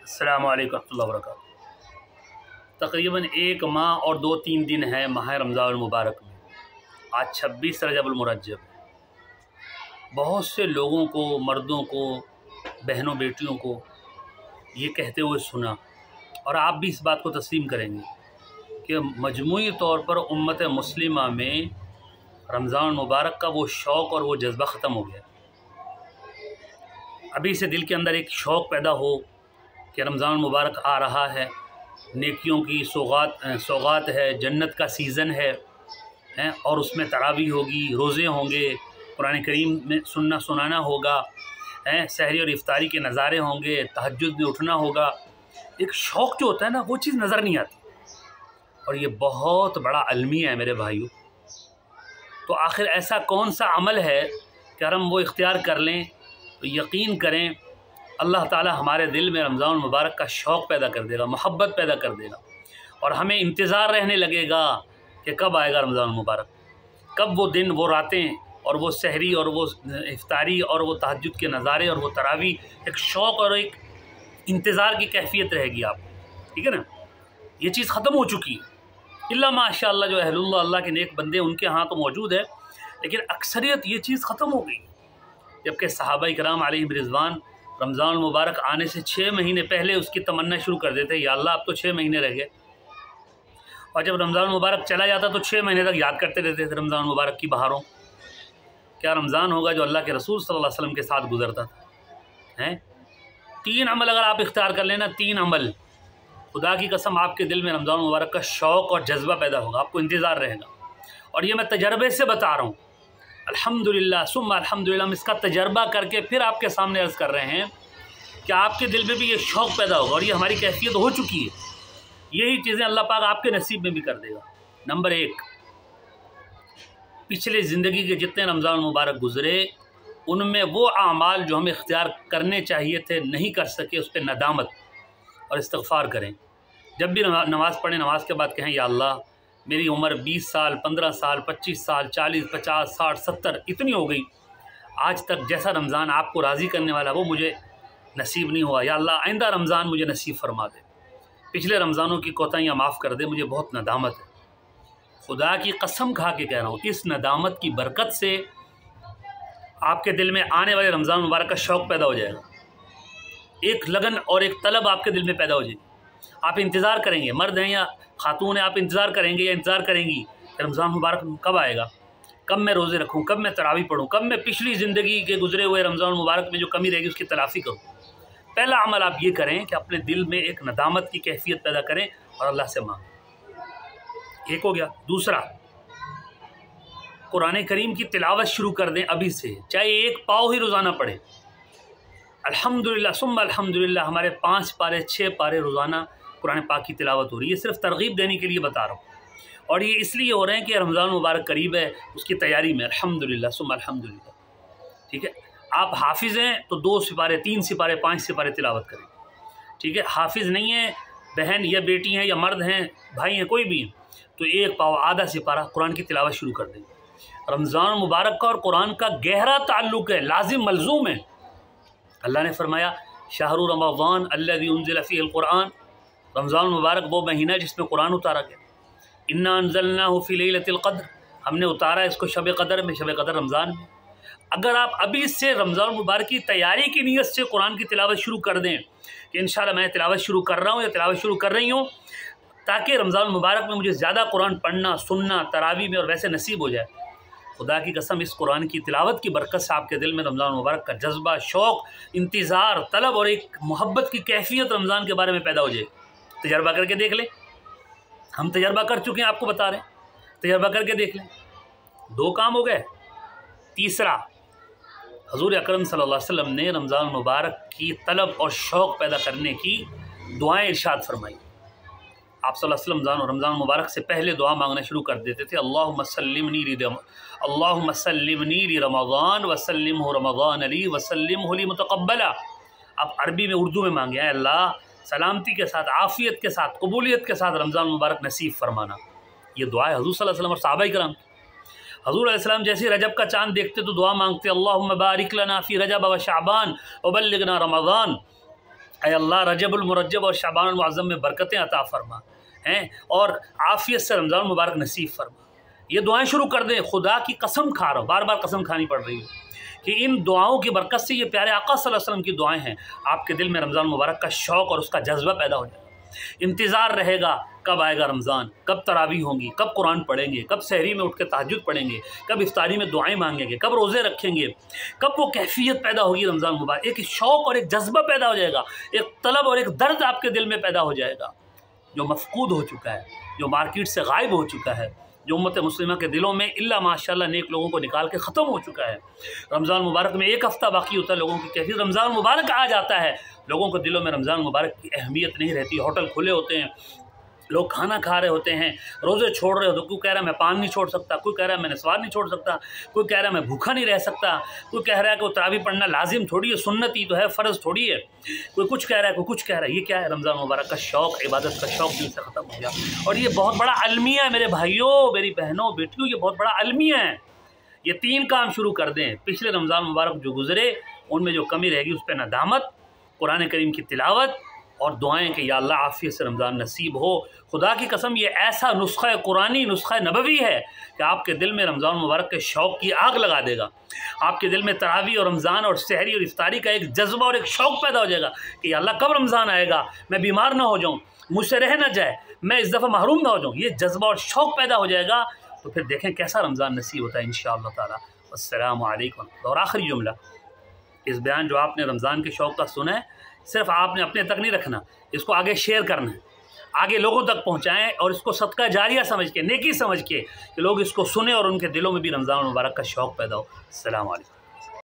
السلام علیکم ورحمۃ اللہ وبرکاتہ۔ تقریباً 1 ماہ اور 2-3 دن ہے ماہ رمضان المبارک میں۔ آج 26 رجب المرجب ہے۔ بہت سے لوگوں کو، مردوں کو، بہنوں بیٹیوں کو یہ کہتے ہوئے سنا، اور آپ بھی اس بات کو تسلیم کریں گے کہ مجموعی طور پر امت مسلمہ میں رمضان المبارک کا وہ شوق اور وہ جذبہ ختم ہو گیا۔ ابھی سے دل کے اندر ایک شوق پیدا ہو کہ رمضان مبارک آ رہا ہے، نیکیوں کی سوغات ہے، جنت کا سیزن ہے، اور اس میں تراویح ہوگی، روزے ہوں گے، قرآن کریم میں سنانا ہوگا، سحری اور افطاری کے نظارے ہوں گے، تہجد میں اٹھنا ہوگا۔ ایک شوق جو ہوتا ہے نا، وہ چیز نظر نہیں آتی، اور یہ بہت بڑا المیہ ہے میرے بھائیوں۔ تو آخر ایسا کون سا عمل ہے کہ ہم وہ اختیار کر لیں تو یقین کریں اللہ تعالی ہمارے دل میں رمضان المبارک کا شوق پیدا کر دے گا، محبت پیدا کر دے گا، اور ہمیں انتظار رہنے لگے گا کہ کب آئے گا رمضان المبارک، کب وہ دن، وہ راتیں، اور وہ سحری اور وہ افطاری اور وہ تہجد کے نظارے اور وہ تراویح۔ ایک شوق اور ایک انتظار کی کیفیت رہے گی آپ کو، ٹھیک ہے نا۔ یہ چیز ختم ہو چکی ہے، اللہ ماشاء اللہ جو اہل اللہ کے نیک بندے ان کے ہاں تو موجود ہے، لیکن اکثریت یہ چیز ختم ہو گئی۔ جبکہ صحابہ کرام علیہم رضوان رمضان المبارک آنے سے 6 مہینے پہلے اس کی تمنا شروع کر دیتے، یا اللہ اب تو 6 مہینے رہ گئے، اور جب رمضان المبارک چلا جاتا تو 6 مہینے تک یاد کرتے رہتے تھے رمضان المبارک کی بہاروں۔ کیا رمضان ہوگا جو اللہ کے رسول صلی اللہ علیہ وسلم کے ساتھ گزرتا تھا؟ 3 عمل اگر آپ اختیار کر لینا، 3 عمل، خدا کی قسم آپ کے دل میں رمضان المبارک کا شوق اور جذبہ پیدا ہوگا، آپ کو انتظار رہے گا۔ اور یہ میں تجربے سے بتا رہا ہوں، الحمدللہ ثم الحمدللہ، ہم اس کا تجربہ کر کے پھر آپ کے سامنے عرض کر رہے ہیں کہ آپ کے دل میں بھی یہ شوق پیدا ہوگا، اور یہ ہماری کیفیت ہو چکی ہے۔ یہی چیزیں اللہ پاک آپ کے نصیب میں بھی کر دے گا۔ نمبر 1، پچھلے زندگی کے جتنے رمضان مبارک گزرے ان میں وہ اعمال جو ہمیں اختیار کرنے چاہیے تھے نہیں کر سکے، اس پہ ندامت اور استغفار کریں۔ جب بھی نماز پڑھیں، نماز کے بعد کہیں یا اللہ میری عمر 20 سال، 15 سال، 25 سال، 40، 50، 60، 70 اتنی ہو گئی، آج تک جیسا رمضان آپ کو راضی کرنے والا وہ مجھے نصیب نہیں ہوا، یا اللہ آئندہ رمضان مجھے نصیب فرما دے، پچھلے رمضانوں کی کوتاہیاں معاف کر دے، مجھے بہت ندامت ہے۔ خدا کی قسم کھا کے کہہ رہا ہوں، اس ندامت کی برکت سے آپ کے دل میں آنے والے رمضان مبارک کا شوق پیدا ہو جائے گا، ایک لگن اور ایک طلب آپ کے دل میں پیدا ہو جائے گی۔ آپ انتظار کریں گے، مرد ہیں یا خاتون ہیں، آپ انتظار کریں گے یا انتظار کریں گی کہ رمضان مبارک کب آئے گا، کب میں روزے رکھوں، کب میں تراویح پڑھوں، کب میں پچھلی زندگی کے گزرے ہوئے رمضان مبارک میں جو کمی رہے گی اس کی تلافی کروں۔ پہلا عمل آپ یہ کریں کہ اپنے دل میں ایک ندامت کی کیفیت پیدا کریں اور اللہ سے مانگیں۔ ایک ہو گیا۔ دوسرا، قرآن کریم کی تلاوت شروع کر دیں ابھی سے، چاہے 1 پاؤ ہی روزانہ پڑھیں۔ الحمدللہ ثم الحمدللہ، ہمارے 5 پارے 6 پارے روزانہ قرآن پاک کی تلاوت ہو رہی ہے، صرف ترغیب دینے کے لیے بتا رہا ہوں، اور یہ اس لیے ہو رہے ہیں کہ رمضان مبارک قریب ہے، اس کی تیاری میں الحمدللہ ثم الحمدللہ، ٹھیک ہے۔ آپ حافظ ہیں تو 2 سپارے، 3 سپارے، 5 سپارے تلاوت کریں، ٹھیک ہے۔ حافظ نہیں ہیں، بہن یا بیٹی ہیں یا مرد ہیں، بھائی ہیں، کوئی بھی ہیں، تو 1 پاؤ آدھا سپارہ قرآن کی تلاوت شروع کر دیں۔ رمضان مبارک کا اور قرآن کا گہرا تعلق ہے، لازم ملزوم ہے۔ اللہ نے فرمایا شہر رمضان الذی انزل فیہ القرآن، رمضان مبارک وہ مہینہ ہے جس میں قرآن اتارا گیا۔ انا انزلناہ فی لیلۃ القدر، ہم نے اتارا اس کو شب قدر میں، شب قدر رمضان میں۔ اگر آپ ابھی سے رمضان مبارک کی تیاری کی نیت سے قرآن کی تلاوت شروع کر دیں کہ انشاءاللہ میں تلاوت شروع کر رہا ہوں یا تلاوت شروع کر رہی ہوں، تاکہ رمضان مبارک میں مجھے زیادہ قرآن پڑھنا، سننا، تراویح میں اور ویسے نصیب ہو جائے، خدا کی قسم اس قرآن کی تلاوت کی برکت سے آپ کے دل میں رمضان مبارک کا جذبہ، شوق، انتظار، طلب اور ایک محبت کی کیفیت رمضان کے بارے میں پیدا ہو جائے۔ تجربہ کر کے دیکھ لیں، ہم تجربہ کر چکے ہیں، آپ کو بتا رہے ہیں، تجربہ کر کے دیکھ لیں۔ 2 کام ہو گئے۔ تیسرا، حضور اکرم صلی اللہ علیہ وسلم نے رمضان مبارک کی طلب اور شوق پیدا کرنے کی دعائیں ارشاد فرمائی۔ آپ صلی اللہ علیہ وسلم رمضان مبارک سے پہلے دعا مانگنا شروع کر دیتے تھے، اللہم سلمنی لی رمضان وسلمہ رمضان لی وسلمہ لی متقبلا۔ آپ عربی میں، اردو میں مانگیں، اے اللہ سلامتی کے ساتھ، عافیت کے ساتھ، قبولیت کے ساتھ رمضان مبارک نصیب فرمانا۔ یہ دعا ہے حضور صلی اللہ علیہ وسلم اور صحابہ کرام کی۔ حضور علیہ السلام جیسے رجب کا چاند دیکھتے تو دعا مانگتے، اللہم بارک لنا فی رجب و شعبان وبلغنا رمضان، اے اللہ رجب المرجب اور شعبان المعظم میں برکتیں عطا فرما ہیں اور عافیت سے رمضان المبارک نصیب فرما۔ یہ دعائیں شروع کر دیں، خدا کی قسم کھا رہا ہوں، بار بار قسم کھانی پڑ رہی ہے کہ ان دعاؤں کی برکت سے، یہ پیارے آقا صلی اللہ علیہ وسلم کی دعائیں ہیں، آپ کے دل میں رمضان المبارک کا شوق اور اس کا جذبہ پیدا ہو جائے گا۔ انتظار رہے گا کب آئے گا رمضان، کب تراویح ہوں گی، کب قرآن پڑھیں گے، کب سحری میں اٹھ کے تہجد پڑھیں گے، کب افطاری میں دعائیں مانگیں گے، کب روزے رکھیں گے، کب وہ کیفیت پیدا ہوگی رمضان مبارک، ایک شوق اور ایک جذبہ پیدا ہو جائے گا، ایک طلب اور ایک درد آپ کے دل میں پیدا ہو جائے گا جو مفقود ہو چکا ہے، جو مارکیٹ سے غائب ہو چکا ہے، جو امت مسلمہ کے دلوں میں الا ماشاءاللہ نیک لوگوں کو نکال کے ختم ہو چکا ہے۔ رمضان مبارک میں ایک ہفتہ باقی ہوتا ہے، لوگوں کی کیفیت رمضان مبارک آ جاتا ہے، لوگوں کو دلوں میں رمضان مبارک کی اہمیت نہیں رہتی، ہوٹل کھلے ہوتے ہیں، لوگ کھانا کھا رہے ہوتے ہیں، روزے چھوڑ رہے ہوتے ہیں، کوئی کہہ رہا ہے میں پان نہیں چھوڑ سکتا، کوئی کہہ رہا ہے میں نسوار نہیں چھوڑ سکتا، کوئی کہہ رہا ہے میں بھوکا نہیں رہ سکتا، کوئی کہہ رہا ہے کہ وہ تراویح پڑھنا لازم تھوڑی ہے، سنت ہی تو ہے، فرض تھوڑی ہے، کوئی کچھ کہہ رہا ہے، کوئی کچھ کہہ رہا ہے۔ یہ کیا ہے؟ رمضان مبارک کا شوق، عبادت کا شوق دل سے ختم ہو گیا، اور یہ بہت بڑا المیہ ہے میرے بھائیوں، میری بہنوں، بیٹیوں، یہ بہت بڑا المیہ ہے۔ یہ 3 کام شروع کر دیں، پچھلے رمضان مبارک جو گزرے ان میں جو کمی رہے گی اس پہ ندامت، قرآن کریم کی تلاوت اور دعائیں کہ یا اللہ عافیت سے رمضان نصیب ہو۔ خدا کی قسم یہ ایسا نسخہ قرآنی، نسخہ نبوی ہے کہ آپ کے دل میں رمضان مبارک کے شوق کی آگ لگا دے گا، آپ کے دل میں تراویح اور رمضان اور سحری اور افطاری کا ایک جذبہ اور ایک شوق پیدا ہو جائے گا کہ یا اللہ کب رمضان آئے گا، میں بیمار نہ ہو جاؤں، مجھ سے رہ نہ جائے، میں اس دفعہ محروم نہ ہو جاؤں۔ یہ جذبہ اور شوق پیدا ہو جائے گا تو پھر دیکھیں کیسا رمضان نصیب ہوتا ہے انشاءاللہ تعالی۔ السلام علیکم۔ اور آخری جملہ، اس بیان جو آپ نے رمضان کے شوق کا سنا ہے، صرف آپ نے اپنے تک نہیں رکھنا، اس کو آگے شیئر کرنا ہے، آگے لوگوں تک پہنچائیں اور اس کو صدقہ جاریہ سمجھ کے، نیکی سمجھ کے کہ لوگ اس کو سنیں اور ان کے دلوں میں بھی رمضان المبارک کا شوق پیدا ہو۔ السلام علیکم۔